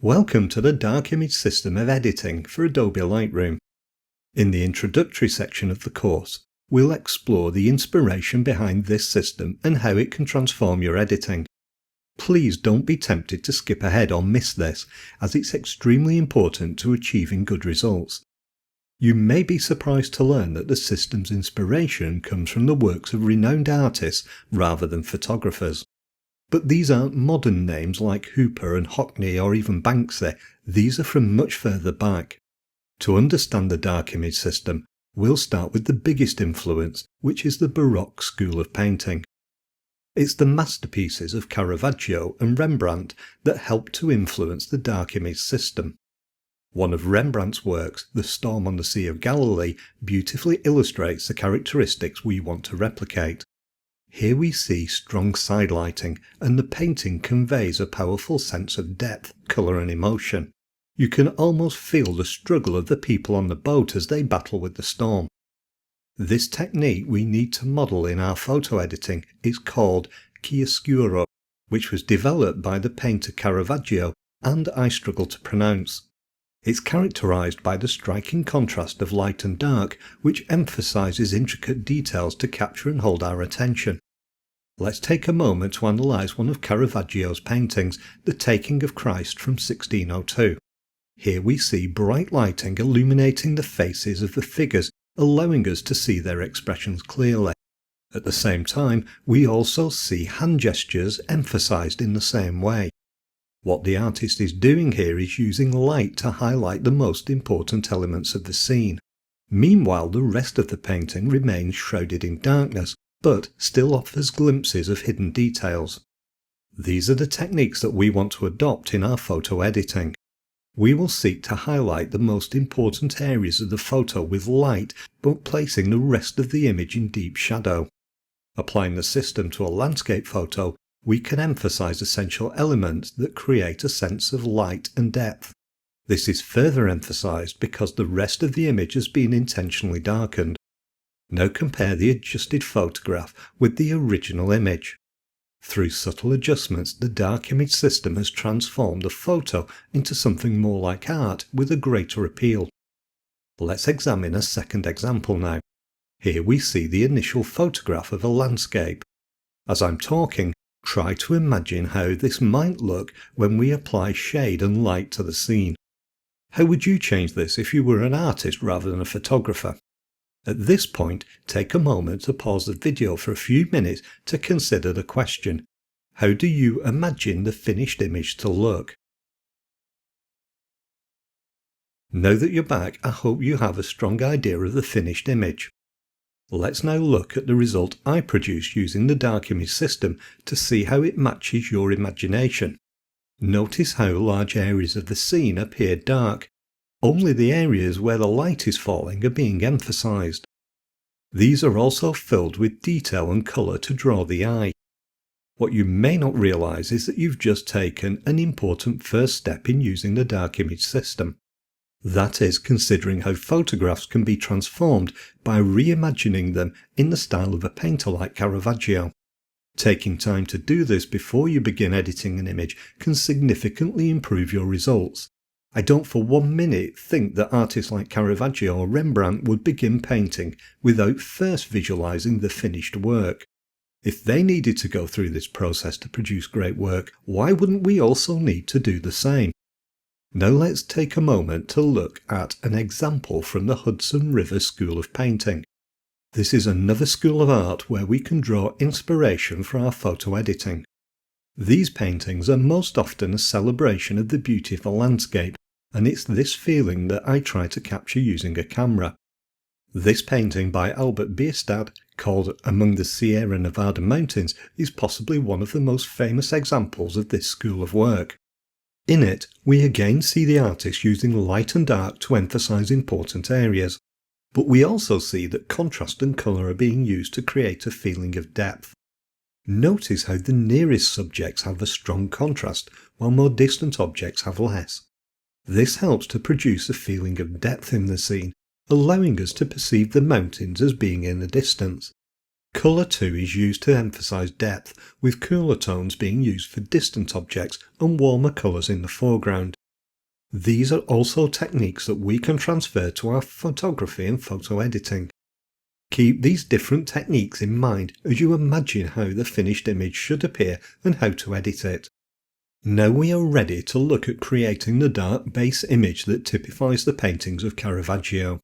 Welcome to the Dark Image System of Editing for Adobe Lightroom. In the introductory section of the course, we'll explore the inspiration behind this system and how it can transform your editing. Please don't be tempted to skip ahead or miss this, as it's extremely important to achieving good results. You may be surprised to learn that the system's inspiration comes from the works of renowned artists rather than photographers. But these aren't modern names like Hooper and Hockney or even Banksy. These are from much further back. To understand the Dark Image System, we'll start with the biggest influence, which is the Baroque school of painting. It's the masterpieces of Caravaggio and Rembrandt that helped to influence the Dark Image System. One of Rembrandt's works, The Storm on the Sea of Galilee, beautifully illustrates the characteristics we want to replicate. Here we see strong side lighting, and the painting conveys a powerful sense of depth, colour and emotion. You can almost feel the struggle of the people on the boat as they battle with the storm. This technique we need to model in our photo editing is called chiaroscuro, which was developed by the painter Caravaggio, and I struggle to pronounce. It's characterised by the striking contrast of light and dark, which emphasises intricate details to capture and hold our attention. Let's take a moment to analyse one of Caravaggio's paintings, The Taking of Christ from 1602. Here we see bright lighting illuminating the faces of the figures, allowing us to see their expressions clearly. At the same time, we also see hand gestures emphasised in the same way. What the artist is doing here is using light to highlight the most important elements of the scene. Meanwhile, the rest of the painting remains shrouded in darkness, but still offers glimpses of hidden details. These are the techniques that we want to adopt in our photo editing. We will seek to highlight the most important areas of the photo with light, but placing the rest of the image in deep shadow. Applying the system to a landscape photo, we can emphasize essential elements that create a sense of light and depth. This is further emphasized because the rest of the image has been intentionally darkened. Now compare the adjusted photograph with the original image. Through subtle adjustments, the Dark Image System has transformed the photo into something more like art with a greater appeal. Let's examine a second example now. Here we see the initial photograph of a landscape. As I'm talking, try to imagine how this might look when we apply shade and light to the scene. How would you change this if you were an artist rather than a photographer? At this point, take a moment to pause the video for a few minutes to consider the question: how do you imagine the finished image to look? Now that you're back, I hope you have a strong idea of the finished image. Let's now look at the result I produced using the Dark Image System to see how it matches your imagination. Notice how large areas of the scene appear dark. Only the areas where the light is falling are being emphasized. These are also filled with detail and colour to draw the eye. What you may not realize is that you've just taken an important first step in using the Dark Image System. That is, considering how photographs can be transformed by reimagining them in the style of a painter like Caravaggio. Taking time to do this before you begin editing an image can significantly improve your results. I don't for 1 minute think that artists like Caravaggio or Rembrandt would begin painting without first visualizing the finished work. If they needed to go through this process to produce great work, why wouldn't we also need to do the same? Now let's take a moment to look at an example from the Hudson River School of Painting. This is another school of art where we can draw inspiration for our photo editing. These paintings are most often a celebration of the beauty of the landscape, and it's this feeling that I try to capture using a camera. This painting by Albert Bierstadt, called Among the Sierra Nevada Mountains, is possibly one of the most famous examples of this school of work. In it, we again see the artist using light and dark to emphasize important areas, but we also see that contrast and colour are being used to create a feeling of depth. Notice how the nearest subjects have a strong contrast, while more distant objects have less. This helps to produce a feeling of depth in the scene, allowing us to perceive the mountains as being in the distance. Colour too is used to emphasise depth, with cooler tones being used for distant objects and warmer colours in the foreground. These are also techniques that we can transfer to our photography and photo editing. Keep these different techniques in mind as you imagine how the finished image should appear and how to edit it. Now we are ready to look at creating the dark base image that typifies the paintings of Caravaggio.